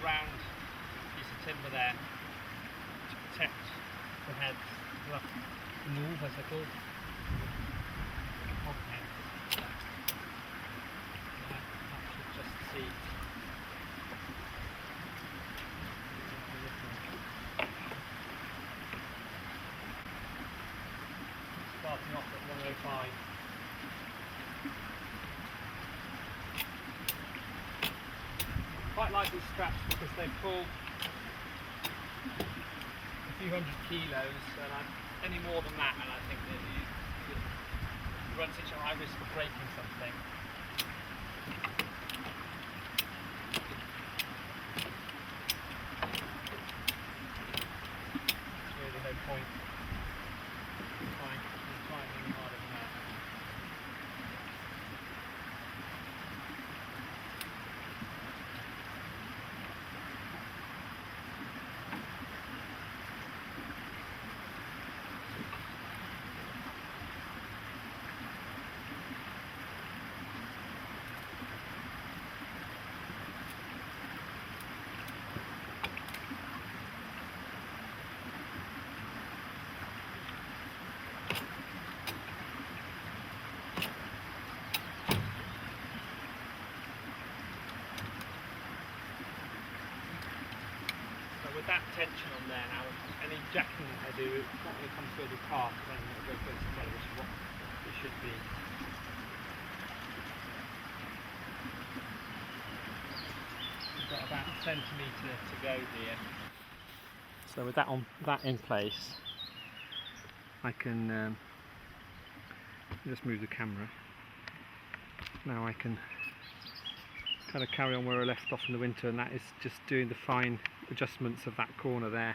round piece of timber there to protect the heads, the move as they're called. That should just see. Starting off at 105. Quite like these straps because they pull a few hundred kilos, and any more than that, and I think that you run such a high risk of breaking something. There's really no point in trying any harder than that. With that tension on there now, any jacking that I do, it's not going to come through the part, then it'll go close together, which is what it should be. We've got about a centimetre to go here. So with that in place, I can just move the camera. Now I can kind of carry on where I left off in the winter, and that is just doing the fine adjustments of that corner there.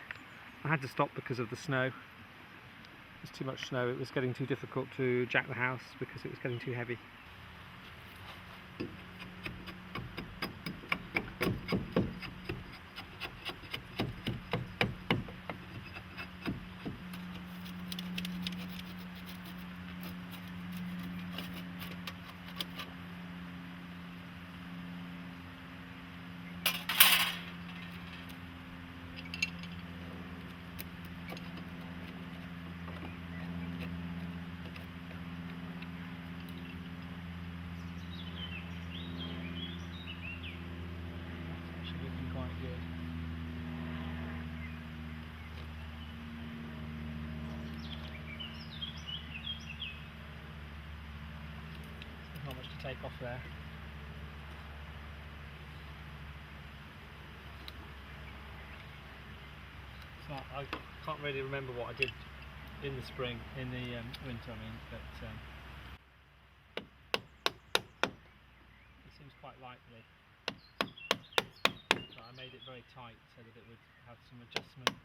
I had to stop because of the snow. There's too much snow. It was getting too difficult to jack the house because it was getting too heavy. Not much to take off there. So I can't really remember what I did in the spring, in the winter I mean, but it seems quite likely. So I made it very tight so that it would have some adjustment.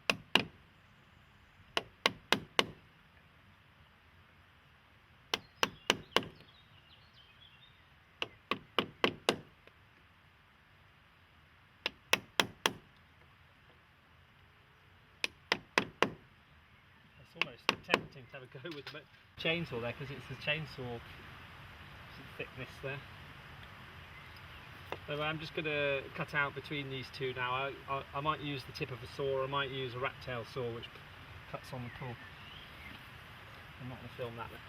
Almost tempting to have a go with the chainsaw there because it's the chainsaw thickness there. So I'm just going to cut out between these two now. I might use the tip of a saw, or I might use a rat tail saw which cuts on the pull. I'm not going to film that then.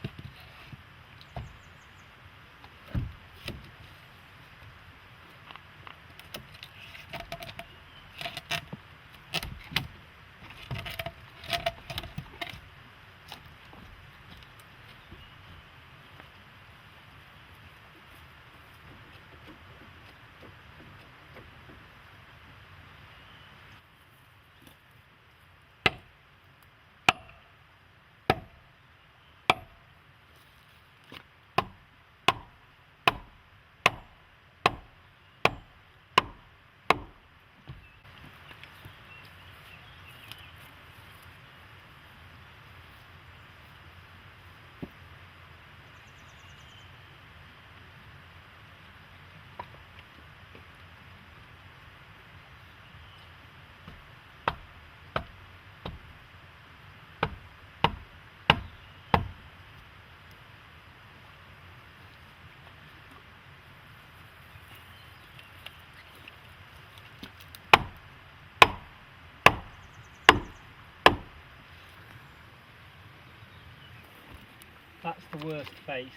that's the worst face.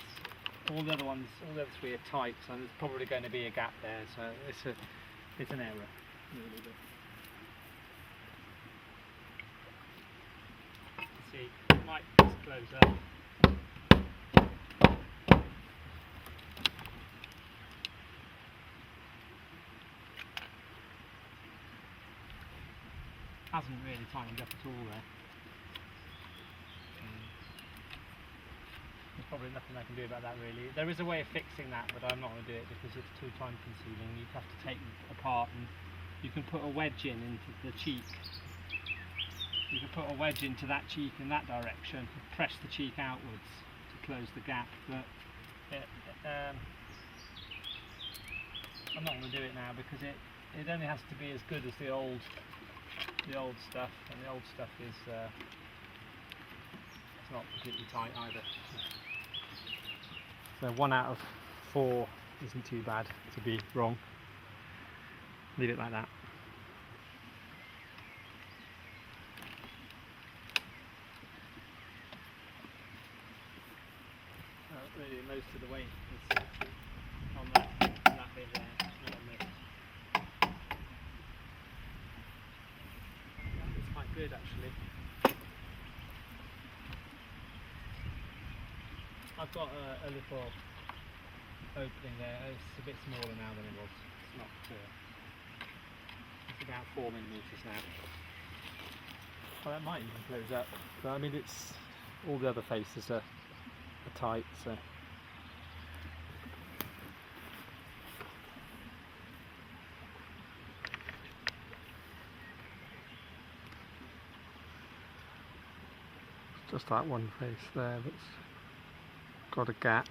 All the other ones, all the other three are tight, so there's probably going to be a gap there. So it's an error. Really, but see, it might just close up. Hasn't really tightened up at all there. There's probably nothing I can do about that really. There is a way of fixing that, but I'm not going to do it because it's too time consuming. You'd have to take it apart, and you can put a wedge into the cheek. You can put a wedge into that cheek in that direction, press the cheek outwards to close the gap, but I'm not going to do it now because it only has to be as good as the old stuff, and the old stuff is it's not completely tight either. So 1 out of 4 isn't too bad to be wrong. Leave it like that. Really most of the weight is on that bit there, not on this. It's quite good actually. I've got a little opening there. It's a bit smaller now than it was. It's not. It's about 4 millimeters now. Well, that might even close up. But I mean, it's all the other faces are tight, so. Just that one face there that's got a gap.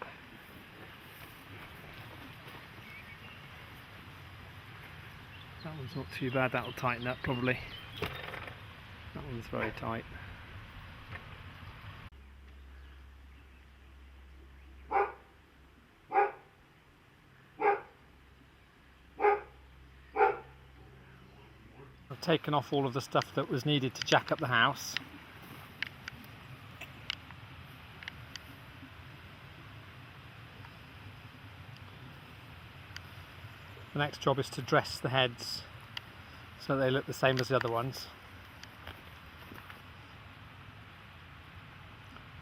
That one's not too bad, that'll tighten up probably. That one's very tight. I've taken off all of the stuff that was needed to jack up the house. The next job is to dress the heads so they look the same as the other ones.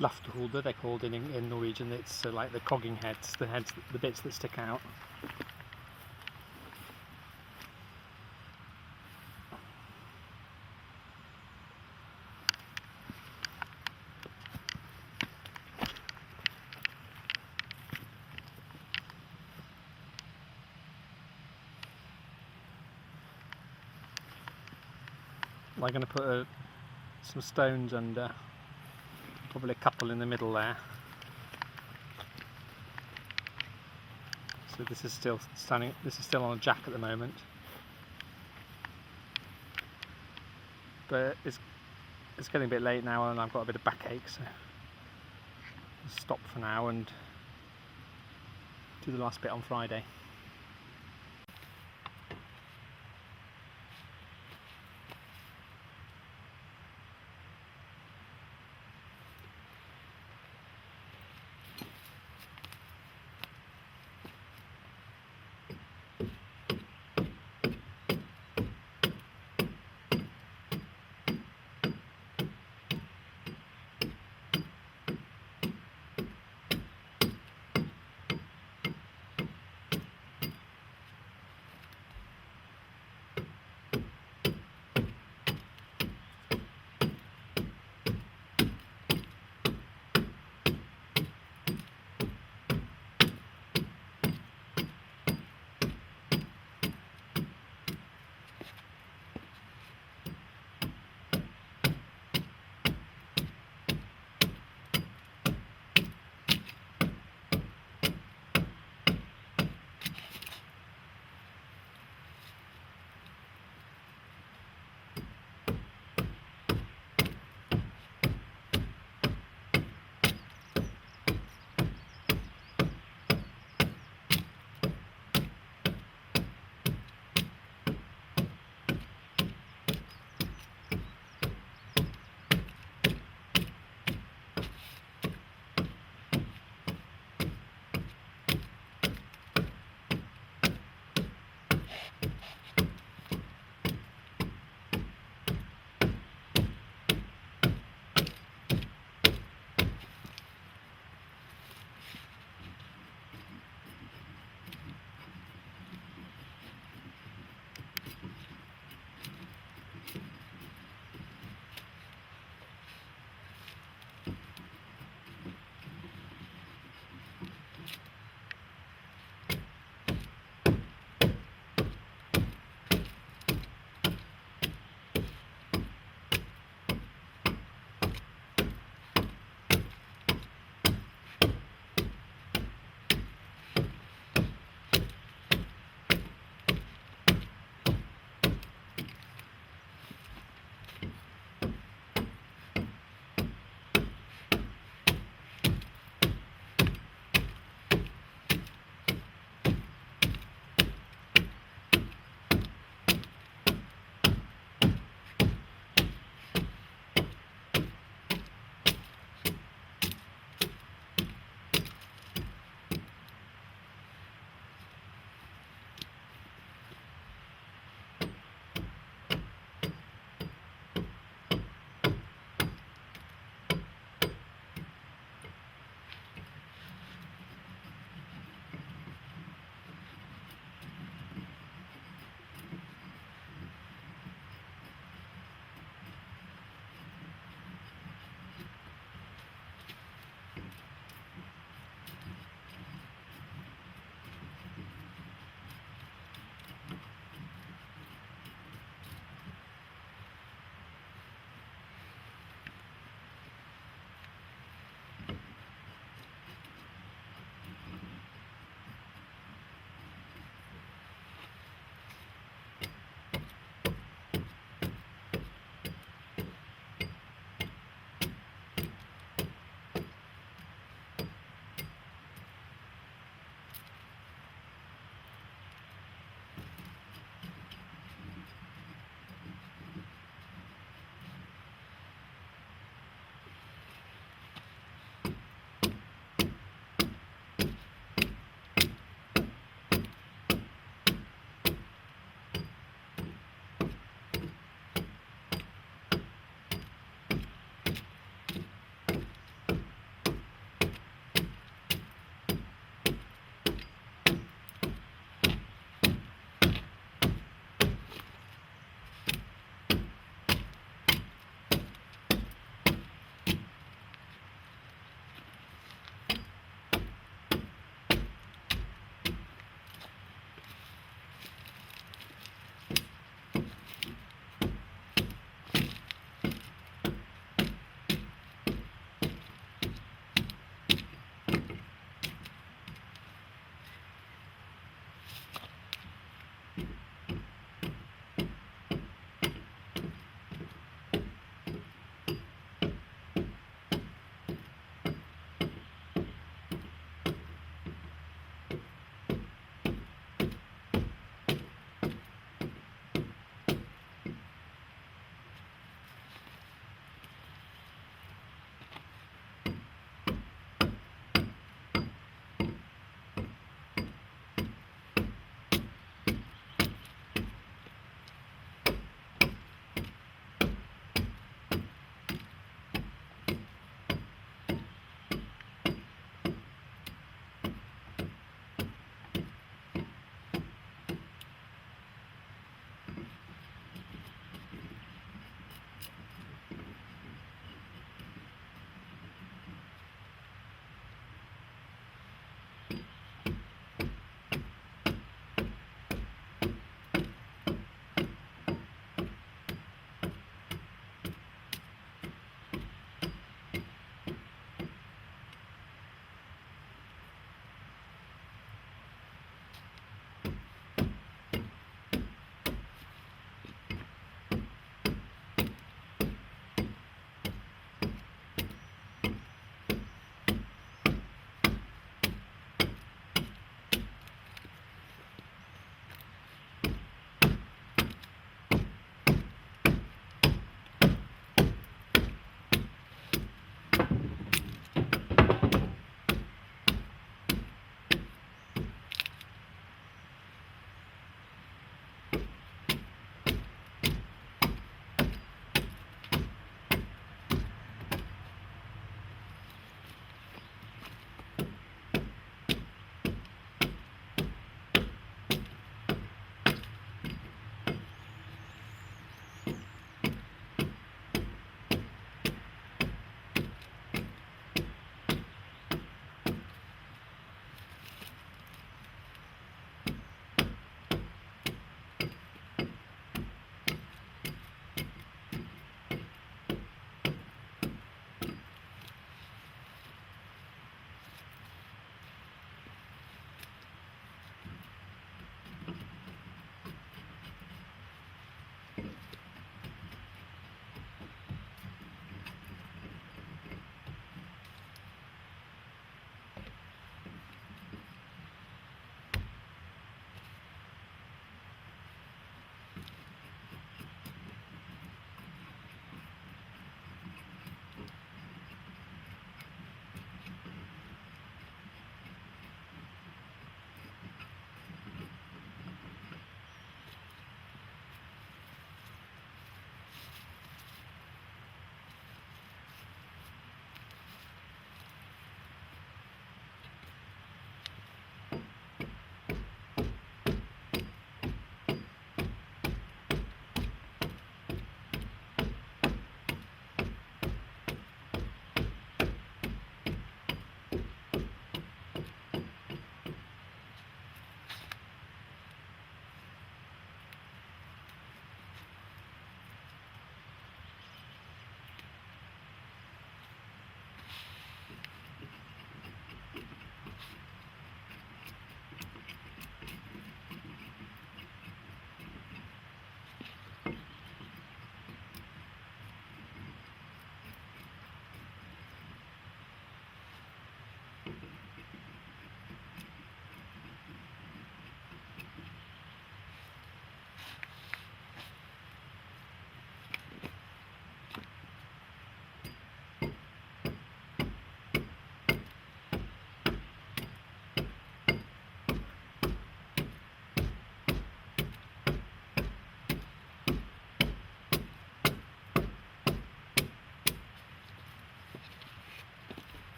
Lufteholder, they're called in Norwegian. It's like the cogging heads, the bits that stick out. I'm going to put some stones under, probably a couple in the middle there. So this is still standing. This is still on a jack at the moment, but it's getting a bit late now, and I've got a bit of backache, so I'll stop for now and do the last bit on Friday.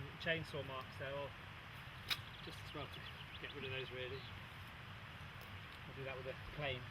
some chainsaw marks there, or just as well to get rid of those really. I'll do that with a plane.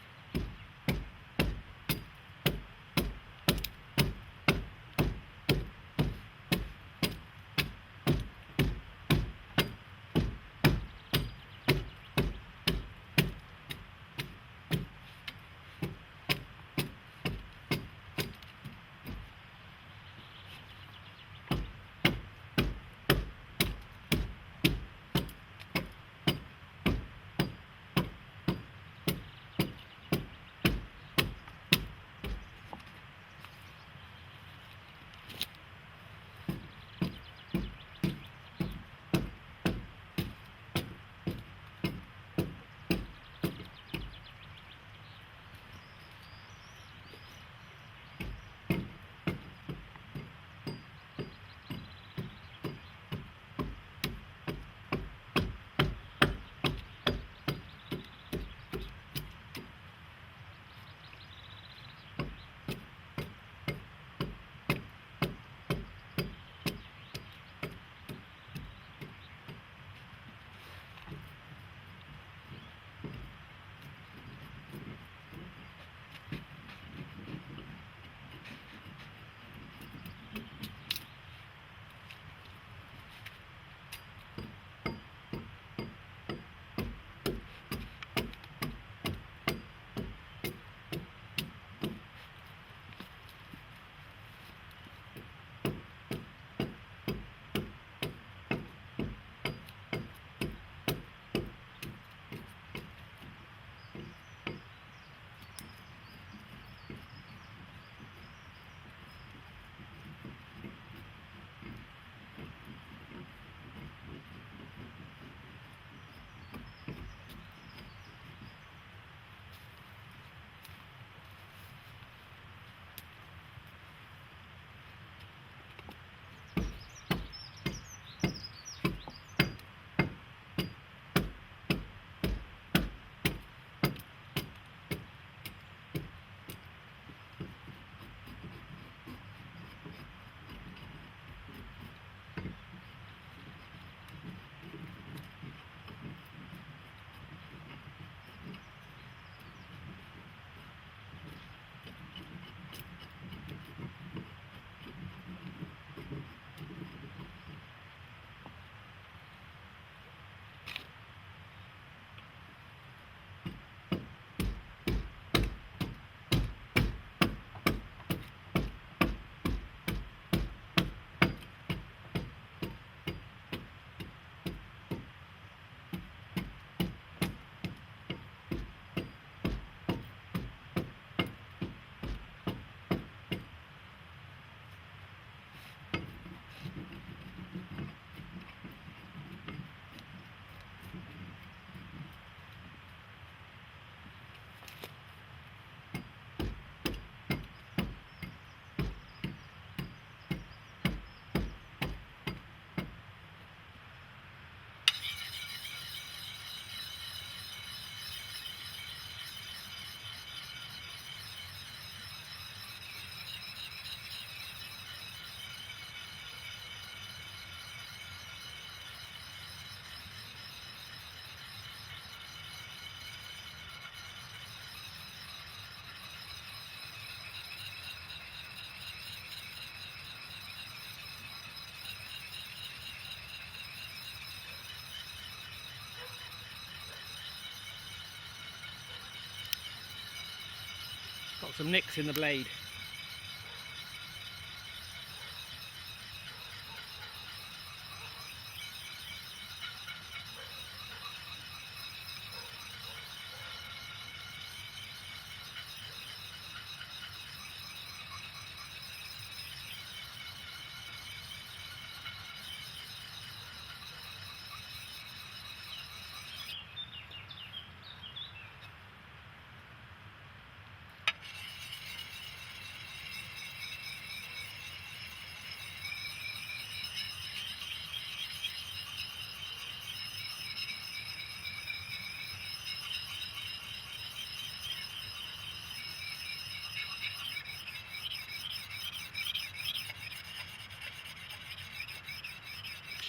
Got some nicks in the blade.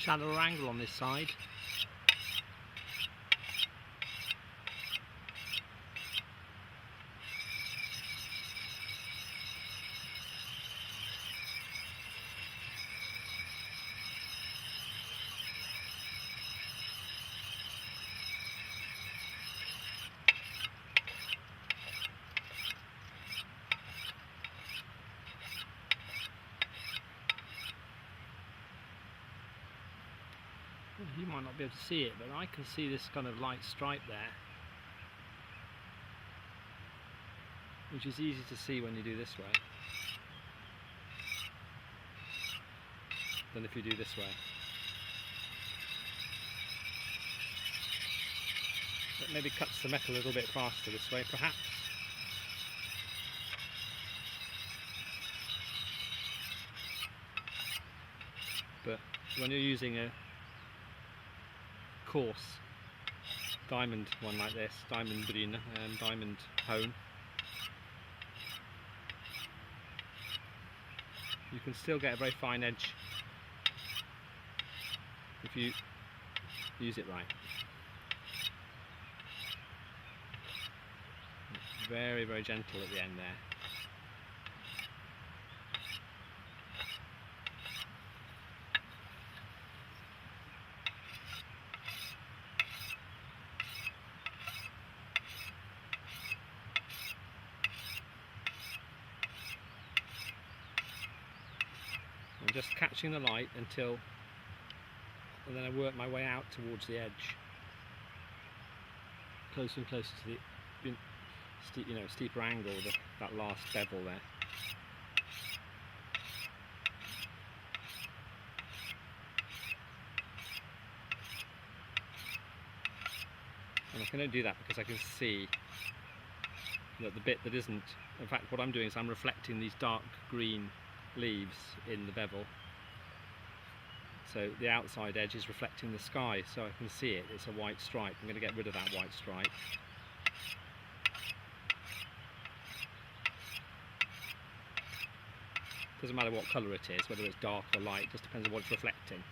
shallower angle on this side. You might not be able to see it, but I can see this kind of light stripe there, which is easy to see when you do this way than if you do this way. That maybe cuts the metal a little bit faster this way, perhaps. But when you're using a coarse diamond one like this, diamond bryn and diamond hone, you can still get a very fine edge if you use it right. It's very, very gentle at the end there. I'm just catching the light until, and then I work my way out towards the edge, closer and closer to the steeper angle, that last bevel there. And I can only do that because I can see that the bit that isn't, in fact what I'm doing is I'm reflecting these dark green leaves in the bevel, so the outside edge is reflecting the sky, so I can see it. It's a white stripe. I'm going to get rid of that white stripe. Doesn't matter what colour it is, whether it's dark or light, just depends on what it's reflecting.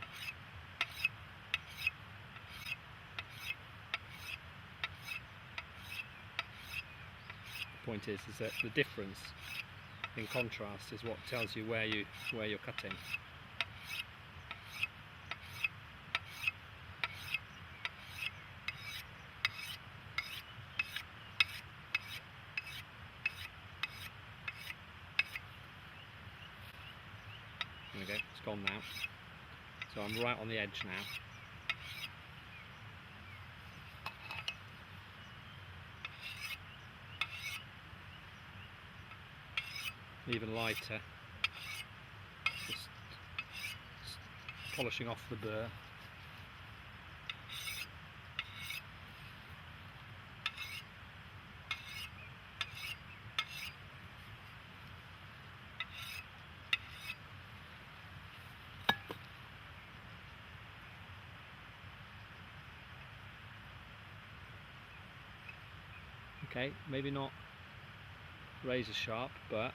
The point is that the difference in contrast is what tells you where you're cutting. There we go, it's gone now. So I'm right on the edge now. Even lighter, just polishing off the burr. Okay, maybe not razor sharp, but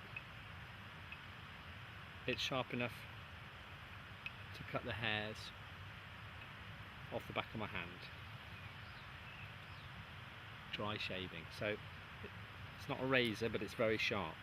it's sharp enough to cut the hairs off the back of my hand. Dry shaving, so it's not a razor, but it's very sharp.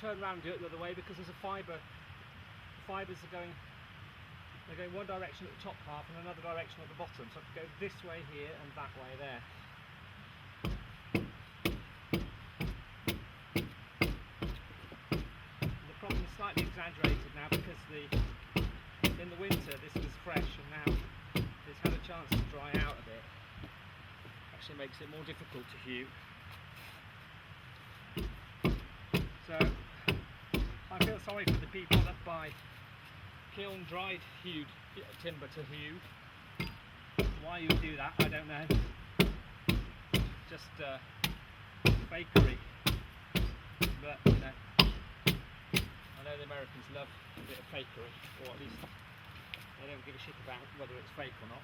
turn around and do it the other way because there's a fibre. The fibres are going, they're going one direction at the top half and another direction at the bottom. So I have to go this way here and that way there. The problem is slightly exaggerated now because in the winter this was fresh and now it's had a chance to dry out a bit. Actually makes it more difficult to hew. So I feel sorry for the people that buy kiln dried hewed timber to hew. Why you would do that, I don't know. Just fakery. But you know, I know the Americans love a bit of fakery, or at least they don't give a shit about whether it's fake or not.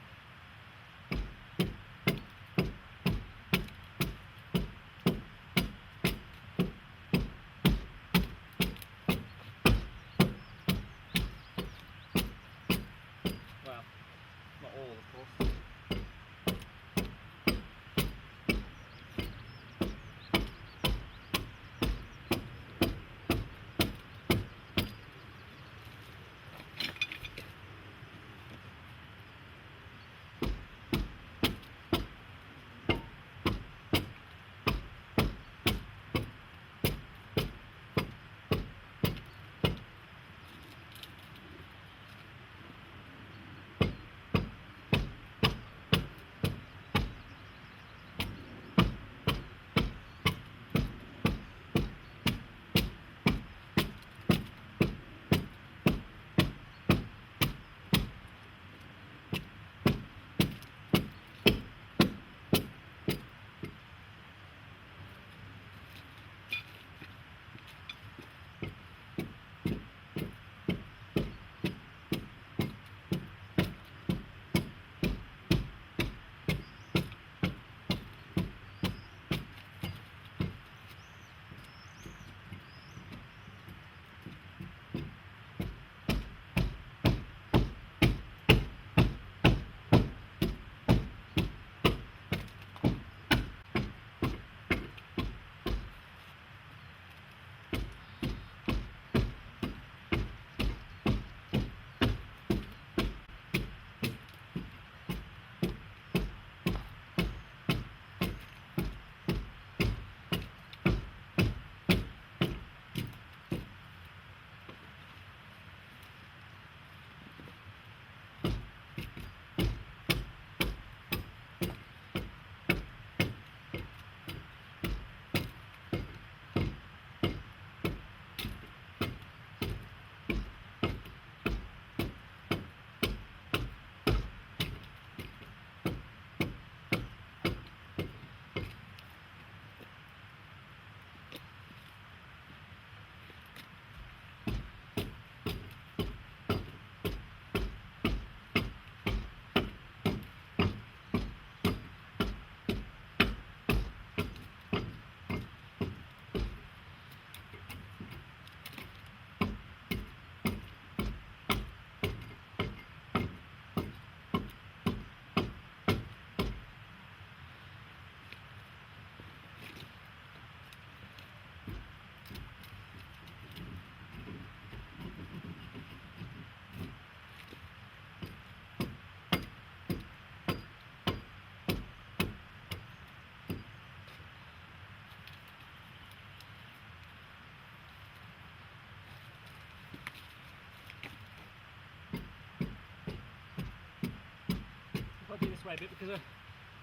Way, but because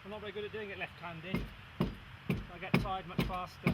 I'm not very good at doing it left-handed, I get tired much faster.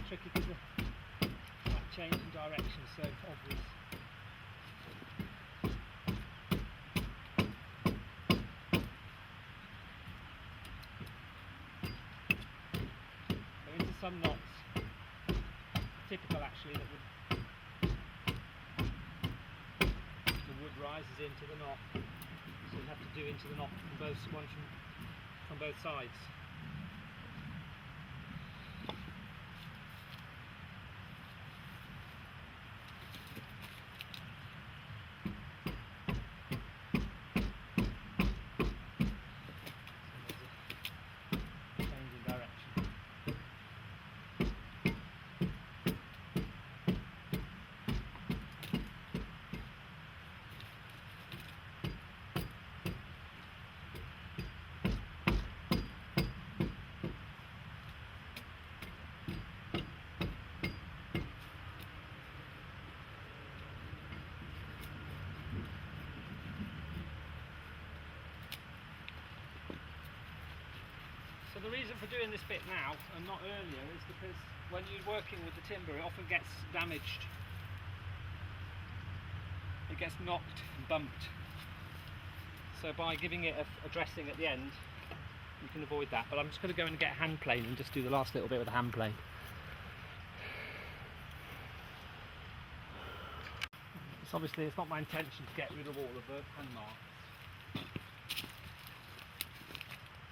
Tricky because that change in direction is so obvious. Go into some knots, typical actually, that would pieces into the knot. So you have to do into the knot from both sides. So the reason for doing this bit now and not earlier is because when you're working with the timber it often gets damaged. It gets knocked and bumped. So by giving it a dressing at the end you can avoid that. But I'm just going to go and get a hand plane and just do the last little bit with a hand plane. Obviously it's not my intention to get rid of all of the hand marks.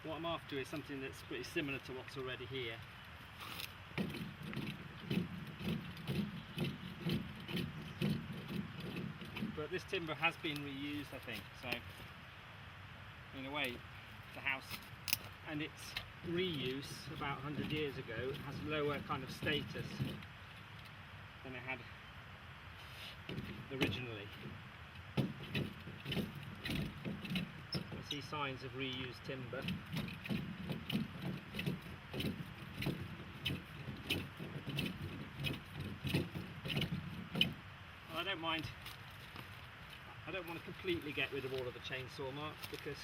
What I'm after is something that's pretty similar to what's already here. But this timber has been reused, I think, so in a way the house and its reuse about 100 years ago has lower kind of status than it had originally. I see signs of reused timber. Well, I don't mind. I don't want to completely get rid of all of the chainsaw marks because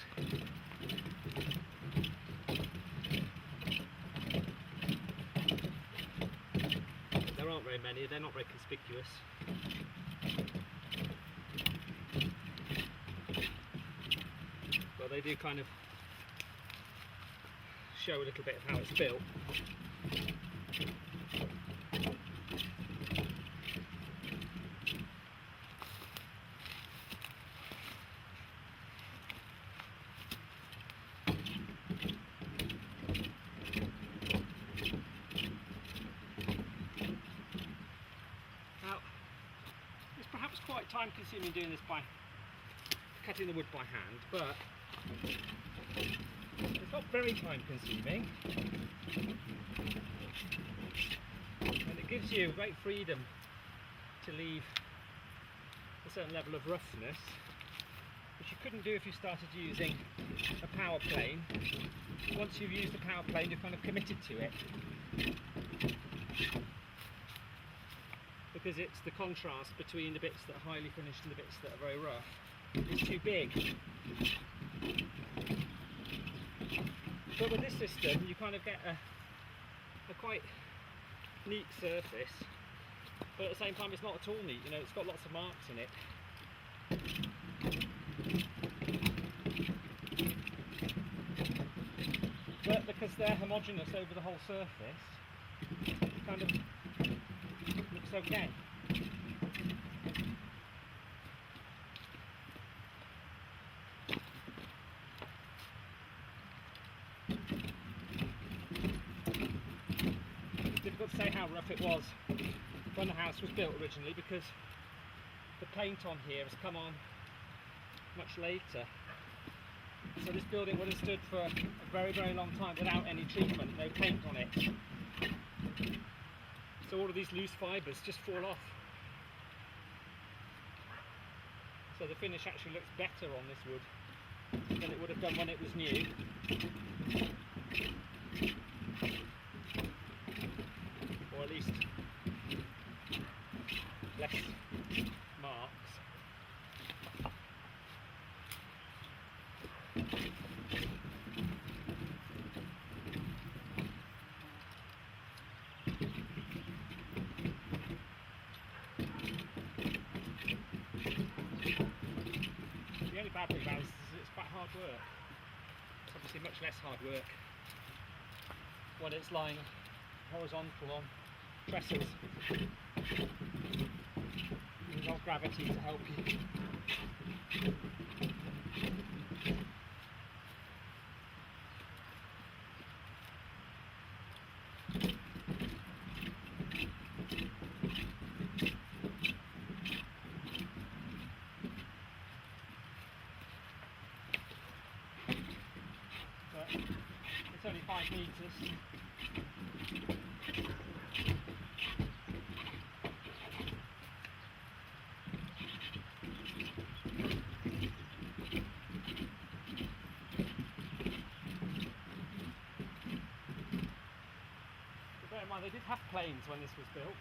there aren't very many, they're not very conspicuous. But they do kind of show a little bit of how it's built. Now, it's perhaps quite time consuming doing this by cutting the wood by hand, but it's not very time consuming and it gives you great freedom to leave a certain level of roughness which you couldn't do if you started using a power plane. Once you've used a power plane you're kind of committed to it because it's the contrast between the bits that are highly finished and the bits that are very rough. It's too big. But with this system you kind of get a quite neat surface, but at the same time it's not at all neat, you know, it's got lots of marks in it. But because they're homogeneous over the whole surface, it kind of looks okay. Difficult to say how rough it was when the house was built originally because the paint on here has come on much later. So this building would have stood for a very, very long time without any treatment, no paint on it. So all of these loose fibres just fall off. So the finish actually looks better on this wood than it would have done when it was new. Or at least less marks. The only bad thing about it is it's quite hard work. It's obviously much less hard work when it's lying horizontal on trestles. There's no gravity to help you. It's only 5 metres. Bear in mind, they did have planes when this was built.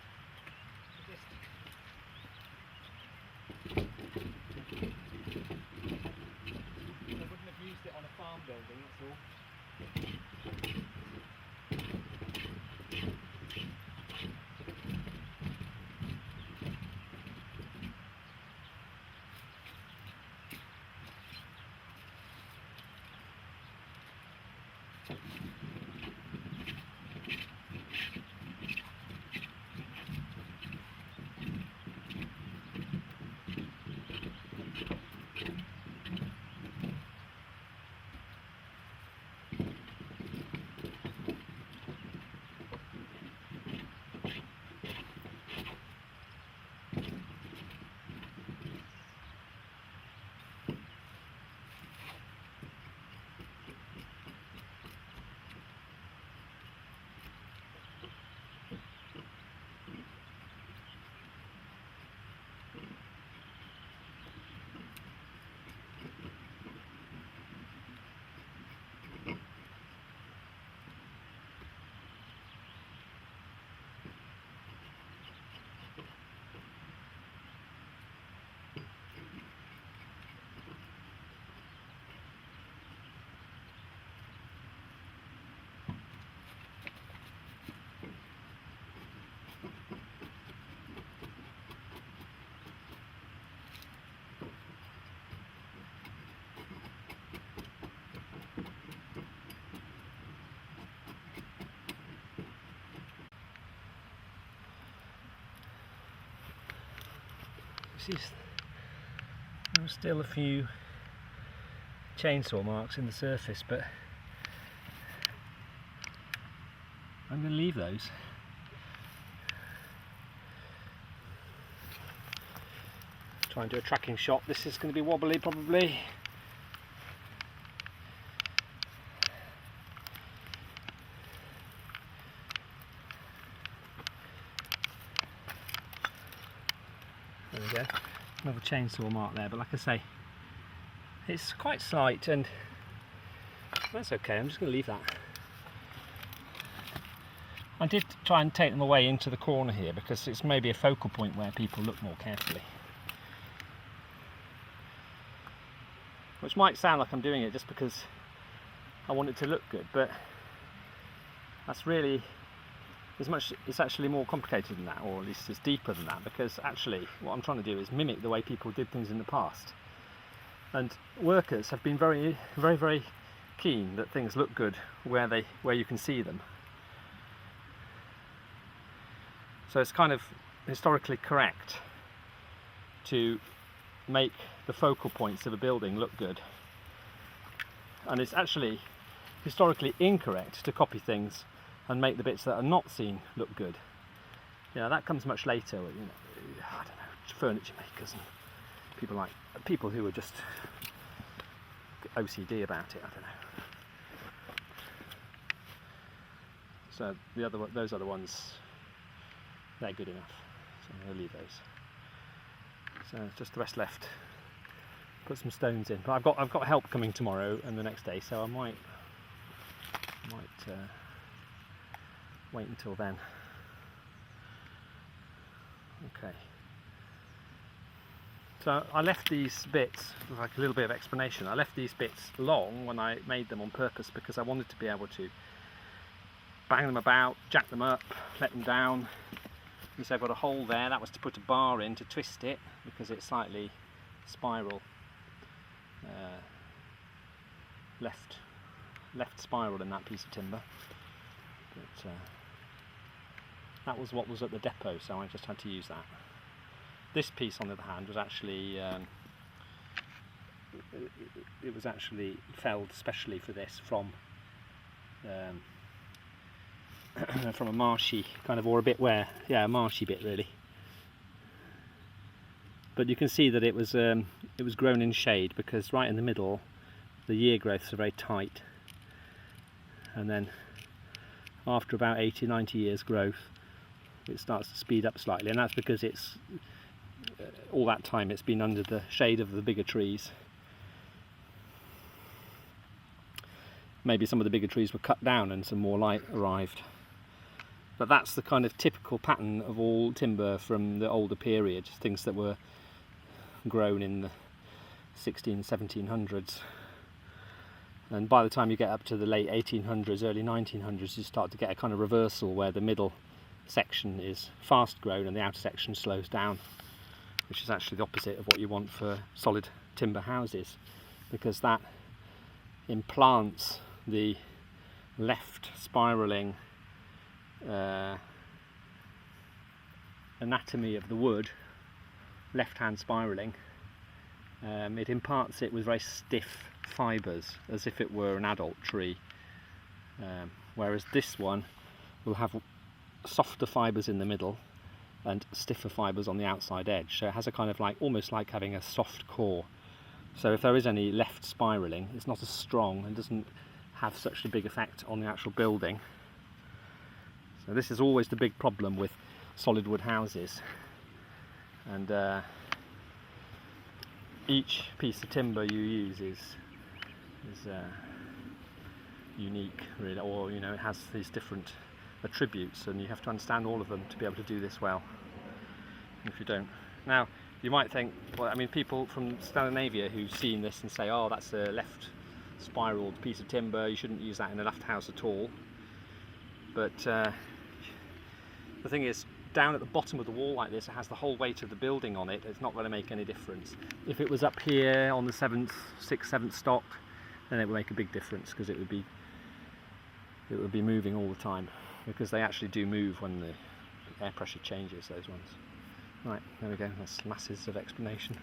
They wouldn't have used it on a farm building, that's all. There are still a few chainsaw marks in the surface, but I'm going to leave those. Try and do a tracking shot. This is going to be wobbly probably. There we go, another chainsaw mark there, but like I say, it's quite slight and that's okay, I'm just going to leave that. I did try and take them away into the corner here because it's maybe a focal point where people look more carefully. Which might sound like I'm doing it just because I want it to look good, but that's really it's actually more complicated than that, or at least it's deeper than that, because actually what I'm trying to do is mimic the way people did things in the past. And workers have been very, very, very keen that things look good where you can see them. So it's kind of historically correct to make the focal points of a building look good. And it's actually historically incorrect to copy things and make the bits that are not seen look good. You know, that comes much later, you know, I don't know, furniture makers and people who are just OCD about it, I don't know. So those other ones, they're good enough, so I'm going to leave those. So just the rest left. Put some stones in, but I've got help coming tomorrow and the next day, so I might wait until then. Okay. So I left these bits, like a little bit of explanation, I left these bits long when I made them on purpose because I wanted to be able to bang them about, jack them up, let them down. And so I've got a hole there, that was to put a bar in to twist it because it's slightly spiral, left spiral in that piece of timber. But that was what was at the depot, so I just had to use that. This piece on the other hand was actually it was actually felled specially for this from from a marshy kind of, or a bit where, yeah, a marshy bit really. But you can see that it was grown in shade, because right in the middle the year growths are very tight, and then after about 80-90 years growth it starts to speed up slightly, and that's because it's all that time it's been under the shade of the bigger trees. Maybe some of the bigger trees were cut down and some more light arrived. But that's the kind of typical pattern of all timber from the older period, things that were grown in the 1700s. And by the time you get up to the late 1800s, early 1900s, you start to get a kind of reversal where the middle section is fast grown and the outer section slows down, which is actually the opposite of what you want for solid timber houses, because that implants the left spiralling anatomy of the wood, left-hand spiralling. It imparts it with very stiff fibres, as if it were an adult tree, whereas this one will have softer fibres in the middle and stiffer fibres on the outside edge, so it has a kind of like, almost like having a soft core. So if there is any left spiralling, it's not as strong and doesn't have such a big effect on the actual building. So this is always the big problem with solid wood houses, and each piece of timber you use is unique, really, or it has these different attributes, and you have to understand all of them to be able to do this well. If you don't, now you might think, well, I mean, people from Scandinavia who've seen this and say, oh, that's a left spiraled piece of timber, you shouldn't use that in a left house at all. But the thing is, down at the bottom of the wall like this, it has the whole weight of the building on it. It's not going to make any difference. If it was up here on the 6th, 7th stock, then it would make a big difference, because it would be moving all the time, because they actually do move when the air pressure changes, those ones. Right, there we go, that's masses of explanation.